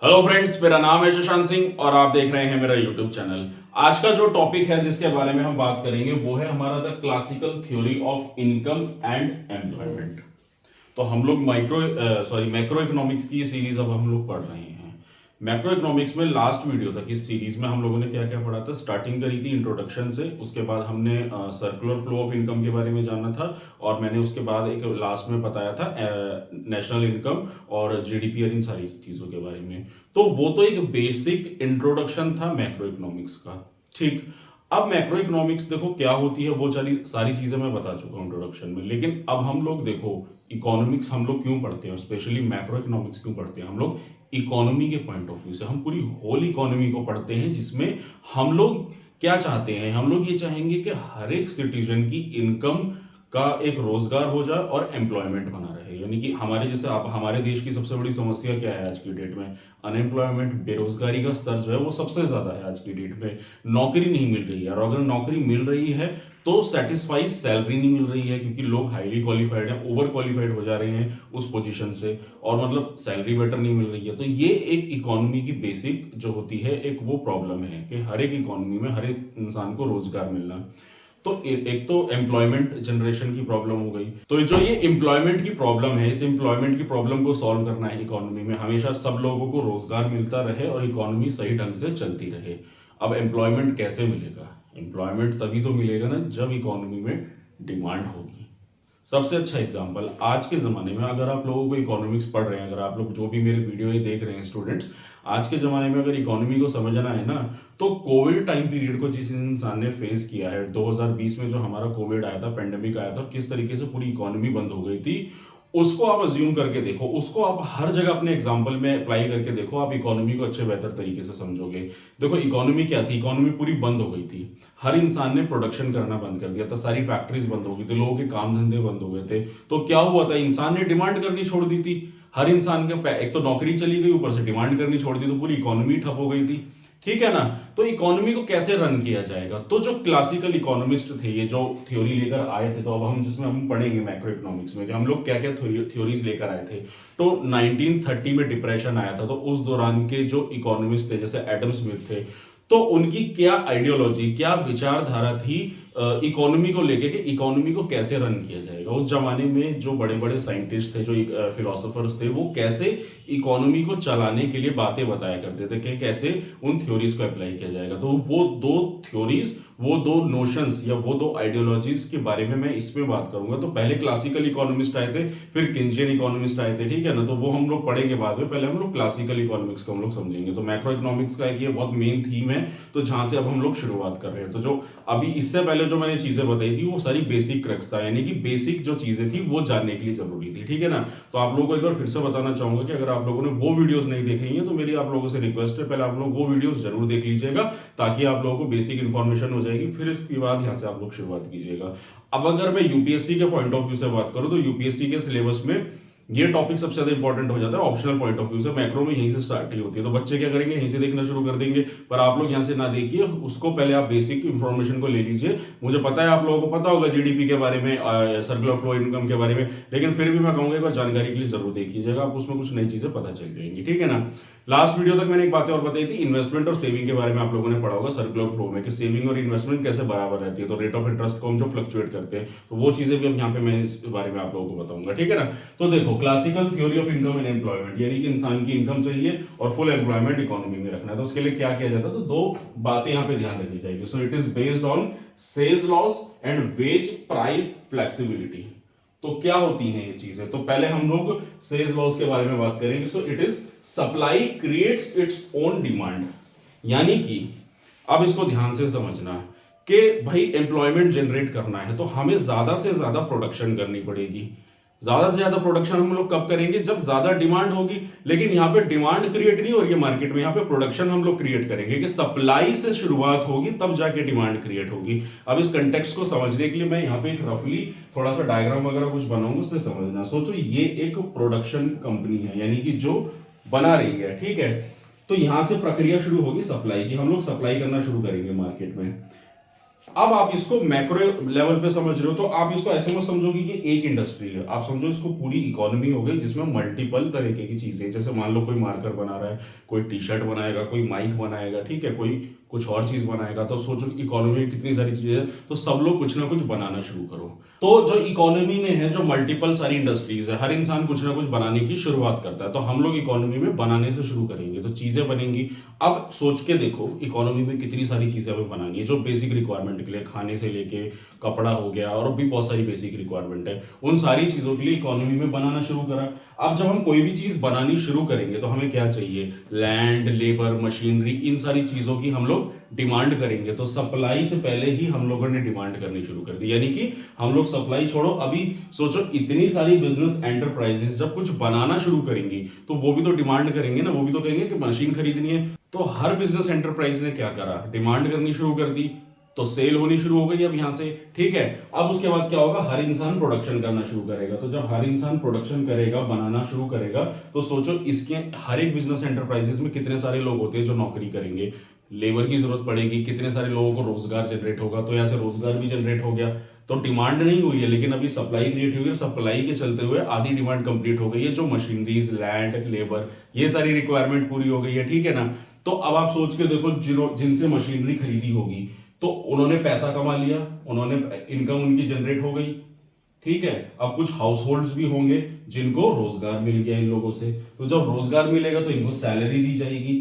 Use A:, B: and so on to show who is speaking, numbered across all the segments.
A: Hello friends, मेरा नाम है शशांक सिंह और आप देख रहे हैं मेरा यूट्यूब चैनल। आज का जो टॉपिक है जिसके बारे में हम बात करेंगे वो है हमारा the classical theory of income and employment. तो हम लोग मैक्रो इकोनॉमिक्स की ये सीरीज अब हम लोग पढ़ रहे हैं। मैक्रो इकोनॉमिक्स में लास्ट वीडियो तक इस सीरीज में हम लोगों ने क्या क्या पढ़ा था। स्टार्टिंग करी थी इंट्रोडक्शन से, उसके बाद हमने सर्कुलर फ्लो ऑफ इनकम के बारे में जाना था और मैंने उसके बाद एक लास्ट में बताया था नेशनल इनकम और जीडीपी और इन सारी चीज़ों के बारे में। तो वो तो एक बेसिक इंट्रोडक्शन था मैक्रो इकोनॉमिक्स का। ठीक, अब मैक्रो इकोनॉमिक्स देखो क्या होती है, वो सारी चीजें मैं बता चुका हूँ इंट्रोडक्शन में। लेकिन अब हम लोग देखो इकोनॉमिक्स हम लोग क्यों पढ़ते हैं, स्पेशली मैक्रो इकोनॉमिक्स क्यों पढ़ते हैं हम लोग। इकोनॉमी के पॉइंट ऑफ व्यू से हम पूरी होल इकोनॉमी को पढ़ते हैं, जिसमें हम लोग क्या चाहते हैं। हम लोग ये चाहेंगे कि हर एक सिटीजन की इनकम का एक रोजगार हो जाए और एम्प्लॉयमेंट बना रहे। यानी कि हमारे जैसे आप, हमारे देश की सबसे बड़ी समस्या क्या है आज की डेट में, अनएम्प्लॉयमेंट, बेरोजगारी का स्तर जो है वो सबसे ज्यादा है आज की डेट में। नौकरी नहीं मिल रही है और अगर नौकरी मिल रही है तो सेटिस्फाई सैलरी नहीं मिल रही है, क्योंकि लोग हाईली क्वालिफाइड हैं, ओवर क्वालिफाइड हो जा रहे हैं उस पोजीशन से, और मतलब सैलरी बेटर नहीं मिल रही है। तो ये एक इकोनॉमी की बेसिक जो होती है एक वो प्रॉब्लम है कि हर एक इकोनॉमी में हर एक इंसान को रोजगार मिलना। तो एक तो एम्प्लॉयमेंट जनरेशन की प्रॉब्लम हो गई। तो जो ये एम्प्लॉयमेंट की प्रॉब्लम है, इस एम्प्लॉयमेंट की प्रॉब्लम को सॉल्व करना है इकोनॉमी में, हमेशा सब लोगों को रोजगार मिलता रहे और इकोनॉमी सही ढंग से चलती रहे। अब एम्प्लॉयमेंट कैसे मिलेगा? एम्प्लॉयमेंट तभी तो मिलेगा ना जब इकोनॉमी में डिमांड होगी। सबसे अच्छा एग्जांपल आज के ज़माने में, अगर आप लोगों को इकोनॉमिक्स पढ़ रहे हैं, अगर आप लोग जो भी मेरे वीडियो ये देख रहे हैं स्टूडेंट्स, आज के ज़माने में अगर इकोनॉमी को समझना है ना, तो कोविड टाइम पीरियड को जिस इंसान ने फेस किया है, 2020 में जो हमारा कोविड आया था, पेंडेमिक आया था, किस तरीके से पूरी इकोनॉमी बंद हो गई थी, उसको आप अज्यूम करके देखो, उसको आप हर जगह अपने एग्जाम्पल में अप्लाई करके देखो, आप इकोनॉमी को अच्छे बेहतर तरीके से समझोगे। देखो इकोनॉमी क्या थी, इकोनॉमी पूरी बंद हो गई थी, हर इंसान ने प्रोडक्शन करना बंद कर दिया था, सारी फैक्ट्रीज बंद हो गई थी, लोगों के काम धंधे बंद हो गए थे। तो क्या हुआ था, इंसान ने डिमांड करनी छोड़ दी थी। हर इंसान का एक तो नौकरी चली गई, ऊपर से डिमांड करनी छोड़ दी, तो पूरी इकोनॉमी ठप हो गई थी। ठीक है ना। तो इकोनॉमी को कैसे रन किया जाएगा, तो जो क्लासिकल इकोनॉमिस्ट थे, ये जो थ्योरी लेकर आए थे, तो अब हम जिसमें हम पढ़ेंगे मैक्रो इकोनॉमिक्स में कि हम लोग क्या क्या थ्योरीज लेकर आए थे। तो 1930 में डिप्रेशन आया था, तो उस दौरान के जो इकोनॉमिस्ट थे जैसे एडम स्मिथ थे, तो उनकी क्या आइडियोलॉजी, क्या विचारधारा थी इकोनॉमी को लेके कि इकोनॉमी को कैसे रन किया जाएगा। उस जमाने में जो बड़े बड़े साइंटिस्ट थे, जो फिलोसोफर्स थे, वो कैसे इकोनॉमी को चलाने के लिए बातें बताया करते थे कि कैसे उन थ्योरीज को अप्लाई किया जाएगा। तो वो दो थ्योरीज, वो दो नोशंस या वो दो आइडियोलॉजीज के बारे में मैं इसमें बात करूंगा। तो पहले क्लासिकल इकोनॉमिस्ट आए थे, फिर किंजियन इकोनॉमिस्ट आए थे, ठीक है ना। तो वो हम लोग पढ़ेंगे बाद में, पहले हम लोग क्लासिकल इकोनॉमिक्स को हम लोग समझेंगे। तो मैक्रो इकोनॉमिक्स का एक ये बहुत मेन थीम है, तो जहां से अब हम लोग शुरुआत कर रहे हैं। तो जो अभी इससे पहले जो मैंने चीजें बताई थी वो सारी बेसिक क्रक्स था, यानी कि बेसिक जो चीजें थी वो जानने के लिए जरूरी थी, ठीक है ना। तो आप लोगों को एक बार फिर से बताना चाहूंगा कि अगर आप लोगों ने वो वीडियोस नहीं देखी हैं तो मेरी आप लोगों से रिक्वेस्ट है, पहले आप लोग वो वीडियोस जरूर देख लीजिएगा, ताकि आप लोगों को बेसिक इंफॉर्मेशन हो जाएगी, फिर इसके बाद यहाँ से आप लोग शुरुआत कीजिएगा। अब अगर मैं यूपीएससी के पॉइंट ऑफ व्यू से बात करूं, तो यूपीएससी के सिलेबस में ये टॉपिक सबसे ज्यादा इंपॉर्टेंट हो जाता है ऑप्शनल पॉइंट ऑफ व्यू से। मैक्रो में यहीं से स्टार्ट ही होती है, तो बच्चे क्या करेंगे, यहीं से देखना शुरू कर देंगे। पर आप लोग यहाँ से ना देखिए, उसको पहले आप बेसिक इंफॉर्मेशन को ले लीजिए। मुझे पता है आप लोगों को पता होगा जीडीपी के बारे में, सर्कुलर फ्लो इनकम के बारे में, लेकिन फिर भी मैं कहूंगा एक बार जानकारी के लिए जरूर देखिएगा, आपको उसमें कुछ नई चीजें पता चल जाएंगी, ठीक है ना। लास्ट वीडियो तक मैंने एक बात और बताई थी, इन्वेस्टमेंट और सेविंग के बारे में आप लोगों ने पढ़ा होगा सर्कुलर फ्लो में, कि सेविंग और इन्वेस्टमेंट कैसे बराबर रहती है। तो रेट ऑफ इंटरेस्ट को हम जो फ्लक्चुएट करते हैं, तो वो चीजें भी अब यहाँ पे मैं इस बारे में आप लोगों को बताऊंगा, ठीक है ना। तो देखो classical theory of income and employment, यानी कि इंसान की इनकम चाहिए और फुल एम्प्लॉयमेंट इकोनॉमी में रखना है, तो उसके लिए क्या किया जाता है, तो दो बातें यहाँ पे ध्यान रखनी चाहिए। So it is based on sales loss and wage price flexibility. तो क्या होती हैं ये चीजें, तो पहले हम लोग सेल्स लॉस के बारे में बात करेंगे। सो it is supply creates its own demand, यानी कि अब इसको ध्यान से समझना कि भाई एम्प्लॉयमेंट जनरेट करना है तो हमें ज्यादा से ज्यादा प्रोडक्शन करनी पड़ेगी। ज्यादा से ज्यादा प्रोडक्शन हम लोग कब करेंगे, जब ज्यादा डिमांड होगी। लेकिन यहाँ पे डिमांड क्रिएट नहीं हो रही है मार्केट में, यहाँ पे प्रोडक्शन हम लोग क्रिएट करेंगे, कि सप्लाई से शुरुआत होगी तब जाके डिमांड क्रिएट होगी। अब इस कंटेक्स्ट को समझने के लिए मैं यहाँ पे एक रफली थोड़ा सा डायग्राम वगैरह कुछ बनाऊंगा, उससे समझना। सोचो ये एक प्रोडक्शन कंपनी है, यानी कि जो बना रही है, ठीक है। तो यहां से प्रक्रिया शुरू होगी सप्लाई की, हम लोग सप्लाई करना शुरू करेंगे मार्केट में। अब आप इसको मैक्रो लेवल पे समझ रहे हो तो आप इसको ऐसे मत समझोगे कि एक इंडस्ट्री है, आप समझो इसको पूरी इकोनॉमी हो गई जिसमें मल्टीपल तरीके की चीजें, जैसे मान लो कोई मार्कर बना रहा है, कोई टी शर्ट बनाएगा, कोई माइक बनाएगा, ठीक है, कोई कुछ और चीज बनाएगा, तो सोचो इकोनॉमी में कितनी सारी चीजें हैं, तो सब लोग कुछ ना कुछ बनाना शुरू करो। तो जो इकोनॉमी में है, जो मल्टीपल सारी इंडस्ट्रीज है, हर इंसान कुछ ना कुछ बनाने की शुरुआत करता है, तो हम लोग इकोनॉमी में बनाने से शुरू करेंगे तो चीजें बनेंगी। अब सोच के देखो इकोनॉमी में कितनी सारी चीजें हमें बनानी है, जो बेसिक रिक्वायरमेंट के लिए, खाने से लेके कपड़ा हो गया और भी बहुत सारी बेसिक रिक्वायरमेंट है, उन सारी चीजों के लिए इकोनॉमी में बनाना शुरू करा। अब जब हम कोई भी चीज बनानी शुरू करेंगे तो हमें क्या चाहिए, लैंड, लेबर, मशीनरी, इन सारी चीजों की हम लोग डिमांड करेंगे। तो सप्लाई से पहले ही हम लोगों ने डिमांड करनी शुरू कर दी, यानी कि हम लोग सप्लाई छोड़ो, अभी सोचो इतनी सारी बिजनेस एंटरप्राइजेस जब कुछ बनाना शुरू करेंगी तो वो भी तो डिमांड करेंगे ना, वो भी तो कहेंगे कि मशीन खरीदनी है। तो हर बिजनेस एंटरप्राइज ने क्या करा, डिमांड करनी शुरू कर दी, तो सेल होनी शुरू हो गई अब यहां से, ठीक है। अब उसके बाद क्या होगा, हर इंसान प्रोडक्शन करना शुरू करेगा। तो जब हर इंसान प्रोडक्शन करेगा, बनाना शुरू करेगा, तो सोचो इसके हर एक बिजनेस एंटरप्राइजेस में कितने सारे लोग होते हैं जो नौकरी करेंगे, लेबर की जरूरत पड़ेगी, कितने सारे लोगों को रोजगार जनरेट होगा, तो यहाँ से रोजगार भी जनरेट हो गया। तो डिमांड नहीं हुई है लेकिन अभी सप्लाई क्रिएट हुई है, सप्लाई के चलते हुए आधी डिमांड कंप्लीट हो गई है, जो मशीनरीज, लैंड, लेबर, ये सारी रिक्वायरमेंट पूरी हो गई है, ठीक है ना। तो अब आप सोच के देखो, जिनसे मशीनरी खरीदी होगी तो उन्होंने पैसा कमा लिया, उन्होंने इनकम उनकी जनरेट हो गई, ठीक है। अब कुछ हाउस होल्ड्स भी होंगे जिनको रोजगार मिल गया इन लोगों से, तो जब रोजगार मिलेगा तो इनको सैलरी दी जाएगी।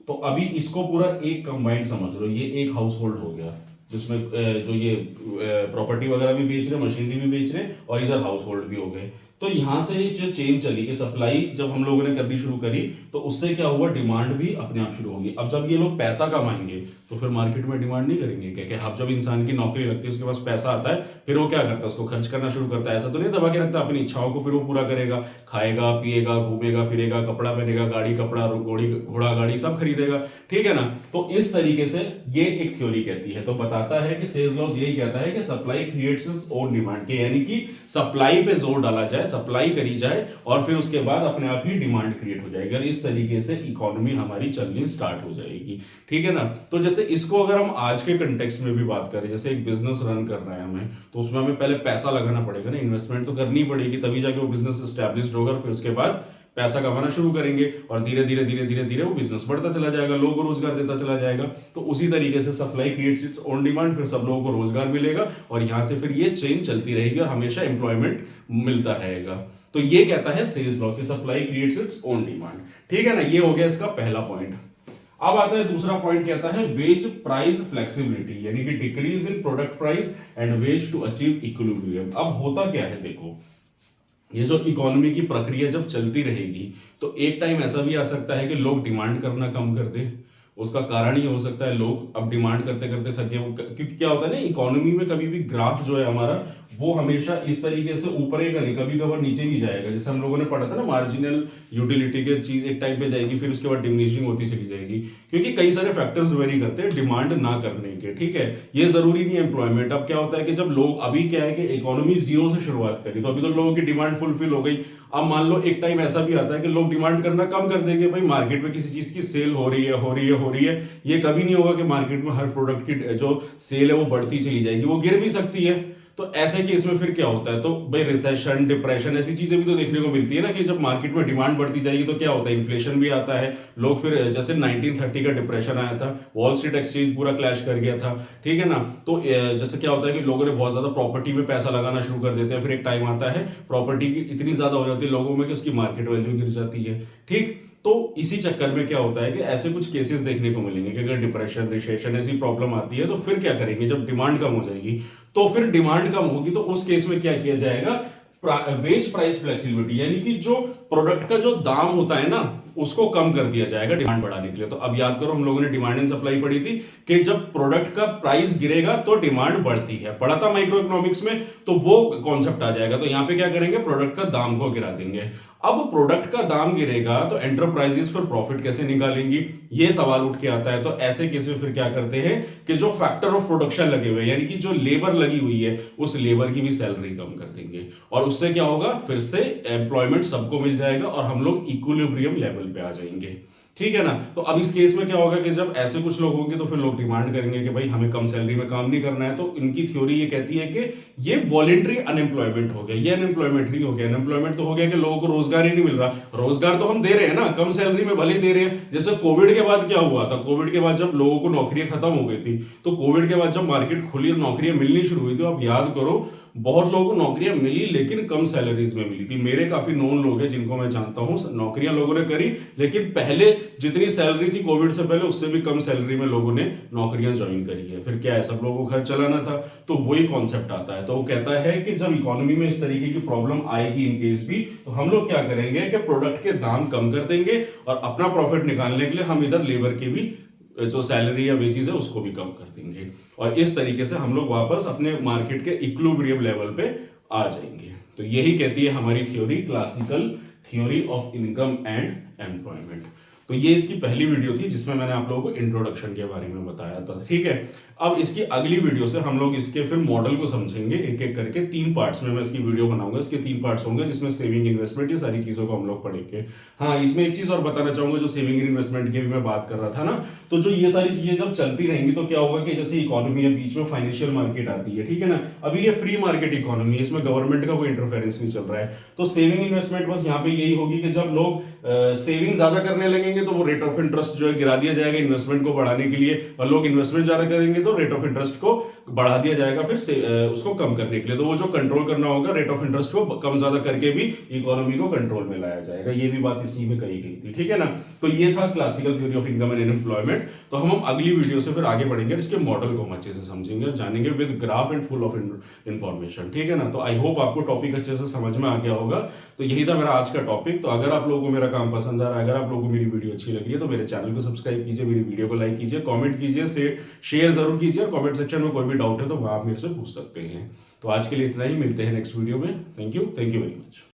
A: तो अभी इसको पूरा एक कंबाइंड समझ लो, ये एक हाउस होल्ड हो गया जिसमें जो ये प्रॉपर्टी वगैरह भी बेच रहे, मशीनरी भी बेच रहे, और इधर हाउस होल्ड भी हो गए। तो यहां से जो चेन चली कि सप्लाई जब हम लोगों ने करनी शुरू करी तो उससे क्या हुआ, डिमांड भी अपने आप शुरू होगी। अब जब ये लोग पैसा कमाएंगे तो फिर मार्केट में डिमांड नहीं करेंगे क्या, कि अब जब इंसान की नौकरी लगती है, उसके पास पैसा आता है, फिर वो क्या करता है, उसको खर्च करना शुरू करता है। ऐसा तो नहीं दबा के रखता अपनी इच्छाओं को, फिर वो पूरा करेगा, खाएगा, पिएगा, घूमेगा फिरेगा, कपड़ा पहनेगा, गाड़ी, कपड़ा, घोड़ा गाड़ी सब खरीदेगा, ठीक है ना। तो इस तरीके से ये एक थ्योरी कहती है, तो बताता है कि सेल्स लॉज यही कहता है कि supply creates its own demand, के यानी कि सप्लाई पे जोर डाला जाए, सप्लाई करी जाए और फिर उसके बाद अपने आप ही डिमांड क्रिएट हो जाएगी, और इस तरीके से इकोनॉमी हमारी चलनी स्टार्ट हो जाएगी, ठीक है ना। तो जैसे इसको अगर हम आज के कंटेक्स्ट में भी बात करें, जैसे एक बिजनेस रन करना है हमें, तो उसमें हमें पहले पैसा लगाना पड़ेगा ना, इन्वेस्टमेंट तो करनी पड़ेगी, तभी जाके वो बिजनेस एस्टैब्लिश्ड होगा, फिर उसके बाद पैसा कमाना शुरू करेंगे और धीरे धीरे धीरे धीरे धीरे वो बिजनेस बढ़ता चला जाएगा, लोगों को रोजगार देता चला जाएगा। तो उसी तरीके से supply creates its own demand, फिर सब लोगों को रोजगार मिलेगा और यहां से फिर ये चेन चलती रहेगी और हमेशा एम्प्लॉयमेंट मिलता रहेगा। तो ये कहता है सेल्स लॉ कि supply creates its own demand, ठीक है ना। ये हो गया इसका पहला पॉइंट। अब आता है दूसरा पॉइंट, कहता है वेज प्राइस फ्लेक्सिबिलिटी, यानी कि decrease in product price and wage to achieve equilibrium. अब होता क्या है, देखो ये जो इकोनॉमी की प्रक्रिया जब चलती रहेगी तो एक टाइम ऐसा भी आ सकता है कि लोग डिमांड करना कम कर दे। उसका कारण ये हो सकता है लोग अब डिमांड करते करते थके, क्योंकि क्या होता है ना, इकोनॉमी में कभी भी ग्राफ जो है हमारा वो हमेशा इस तरीके से ऊपर ही नहीं, कभी कभार नीचे भी जाएगा। जैसे हम लोगों ने पढ़ा था ना, मार्जिनल यूटिलिटी की चीज एक टाइम पे जाएगी, फिर उसके बाद डिमिनिशिंग होती चली जाएगी, क्योंकि कई सारे फैक्टर्स वेरी करते हैं डिमांड ना करने के, ठीक है। ये जरूरी नहीं है एम्प्लॉयमेंट। अब क्या होता है कि जब लोग, अभी क्या है कि इकोनॉमी जीरो से शुरुआत करी तो अभी तो लोगों की डिमांड फुलफिल हो गई। अब मान लो एक टाइम ऐसा भी आता है कि लोग डिमांड करना कम कर देंगे, भाई मार्केट में किसी चीज की सेल हो रही है, हो रही है, हो रही है, ये कभी नहीं होगा कि मार्केट में हर प्रोडक्ट की जो सेल है वो बढ़ती चली जाएगी, वो गिर भी सकती है। तो ऐसे केस में फिर क्या होता है, तो भाई रिसेशन, डिप्रेशन, ऐसी चीजें भी तो देखने को मिलती है ना, कि जब मार्केट में डिमांड बढ़ती जाएगी तो क्या होता है, इन्फ्लेशन भी आता है। लोग फिर, जैसे 1930 का डिप्रेशन आया था, वॉल स्ट्रीट एक्सचेंज पूरा क्लैश कर गया था, ठीक है ना। तो जैसे क्या होता है कि लोगों ने बहुत ज्यादा प्रॉपर्टी में पैसा लगाना शुरू कर देते हैं, फिर एक टाइम आता है प्रॉपर्टी की इतनी ज्यादा हो जाती है लोगों में कि उसकी मार्केट वैल्यू गिर जाती है, ठीक। तो इसी चक्कर में क्या होता है कि ऐसे कुछ केसेस देखने को मिलेंगे कि अगर डिप्रेशन, रिसेशन ऐसी प्रॉब्लम आती है तो फिर क्या करेंगे, जब डिमांड कम हो जाएगी तो फिर डिमांड कम होगी तो उस केस में क्या किया जाएगा, वेज प्राइस फ्लेक्सिबिलिटी, यानी कि जो प्रोडक्ट का जो दाम होता है ना उसको कम कर दिया जाएगा डिमांड बढ़ाने के लिए। तो अब याद करो, हम लोगों ने डिमांड एंड सप्लाई पढ़ी थी कि जब प्रोडक्ट का प्राइस गिरेगा तो डिमांड बढ़ती है, पढ़ा था माइक्रो इकोनॉमिक्स में, तो वो कॉन्सेप्ट आ जाएगा। तो यहां पे क्या करेंगे, प्रोडक्ट का दाम को गिरा देंगे। अब प्रोडक्ट का दाम गिरेगा तो एंटरप्राइजेस फिर प्रॉफिट कैसे निकालेंगी, ये सवाल उठ के आता है। तो ऐसे केस में फिर क्या करते हैं कि जो फैक्टर ऑफ प्रोडक्शन लगे हुए हैं, यानी कि जो लेबर लगी हुई है, उस लेबर की भी सैलरी कम कर देंगे, और उससे क्या होगा, फिर से एम्प्लॉयमेंट सबको मिल जाएगा और हम लोग इक्विलिब्रियम लेवल पे आ जाएंगे। ठीक है ना। तो अब इस केस में क्या होगा कि जब ऐसे कुछ लोग होंगे तो फिर लोग डिमांड करेंगे कि भाई हमें कम सैलरी में काम नहीं करना है। तो इनकी थ्योरी ये कहती है कि ये वॉलेंट्री अनएम्प्लॉयमेंट हो गया। ये अनएम्प्लॉयमेंट नहीं हो गया। अनएम्प्लॉयमेंट तो हो गया कि लोगों को रोजगार ही नहीं मिल रहा। रोजगार तो हम दे रहे हैं ना, कम सैलरी में भले ही दे रहे हैं। जैसे कोविड के बाद क्या हुआ था, कोविड के बाद जब लोगों को नौकरियां खत्म हो गई थी, तो कोविड के बाद जब मार्केट खुली और नौकरियां मिलनी शुरू हुई थी, आप याद करो बहुत लोगों को नौकरियां मिली लेकिन कम सैलरीज में मिली थी। मेरे काफी नोन लोग हैं जिनको मैं जानता हूं, नौकरियां लोगों ने करी लेकिन पहले जितनी सैलरी थी कोविड से पहले उससे भी कम सैलरी में लोगों ने नौकरियां ज्वाइन करी है। फिर क्या है, सब लोगों को घर चलाना था। तो वही कॉन्सेप्ट आता है। तो वो कहता है कि जब इकोनॉमी में इस तरीके की प्रॉब्लम आएगी इन केस भी, तो हम लोग क्या करेंगे कि प्रोडक्ट के दाम कम कर देंगे और अपना प्रॉफिट निकालने के लिए हम इधर लेबर के भी जो सैलरी या वेजेस है उसको भी कम कर देंगे। और इस तरीके से हम लोग वापस अपने मार्केट के इक्विलिब्रियम लेवल पे आ जाएंगे। तो यही कहती है हमारी theory, classical theory of income and employment. तो ये इसकी पहली वीडियो थी जिसमें मैंने आप लोगों को इंट्रोडक्शन के बारे में बताया था। ठीक है, अब इसकी अगली वीडियो से हम लोग इसके फिर मॉडल को समझेंगे एक एक करके। 3 पार्ट्स में मैं इसकी वीडियो बनाऊंगा। इसके 3 पार्ट्स होंगे जिसमें सेविंग, इन्वेस्टमेंट, ये सारी चीजों को हम लोग पढ़ेंगे। हाँ, इसमें एक चीज और बताना चाहूंगा, जो सेविंग इन्वेस्टमेंट की भी मैं बात कर रहा था ना, तो जो ये सारी चीजें जब चलती रहेंगी तो क्या होगा कि जैसे इकोनॉमी है, बीच में फाइनेंशियल मार्केट आती है, ठीक है ना। अभी ये फ्री मार्केट इकोनॉमी है, इसमें गवर्नमेंट का कोई इंटरफेरेंस नहीं चल रहा है। तो सेविंग इन्वेस्टमेंट बस यहाँ पे यही होगी कि जब लोग सेविंग ज्यादा करने लगेंगे तो वो रेट ऑफ इंटरेस्ट जो है गिरा दिया जाएगा इन्वेस्टमेंट को बढ़ाने के लिए, और लोग इन्वेस्टमेंट ज्यादा करेंगे तो रेट ऑफ इंटरेस्ट को बढ़ा दिया जाएगा फिर से उसको कम करने के लिए। तो वो जो कंट्रोल करना होगा रेट ऑफ इंटरेस्ट को कम ज्यादा करके भी इकोनॉमी को कंट्रोल में लाया जाएगा। ये भी बात इसी में कही गई थी, ठीक है ना। तो ये था classical theory of income and employment. तो हम अगली वीडियो से फिर आगे बढ़ेंगे, इसके मॉडल को हम अच्छे से समझेंगे और जानेंगे with graph and full of information, ठीक है ना। तो आई होप आपको टॉपिक अच्छे से समझ में आ गया होगा। तो यही था मेरा आज का टॉपिक। तो अगर आप लोगों को मेरा काम पसंद आ रहा है, अगर आप लोगों को मेरी वीडियो अच्छी लगी है, तो मेरे चैनल को सब्सक्राइब कीजिए, मेरी वीडियो को लाइक कीजिए, कमेंट कीजिए, शेयर जरूर कीजिए, और कमेंट सेक्शन में कोई भी डाउट है तो वहां आप मेरे से पूछ सकते हैं। तो आज के लिए इतना ही, मिलते हैं नेक्स्ट वीडियो में। Thank you very much.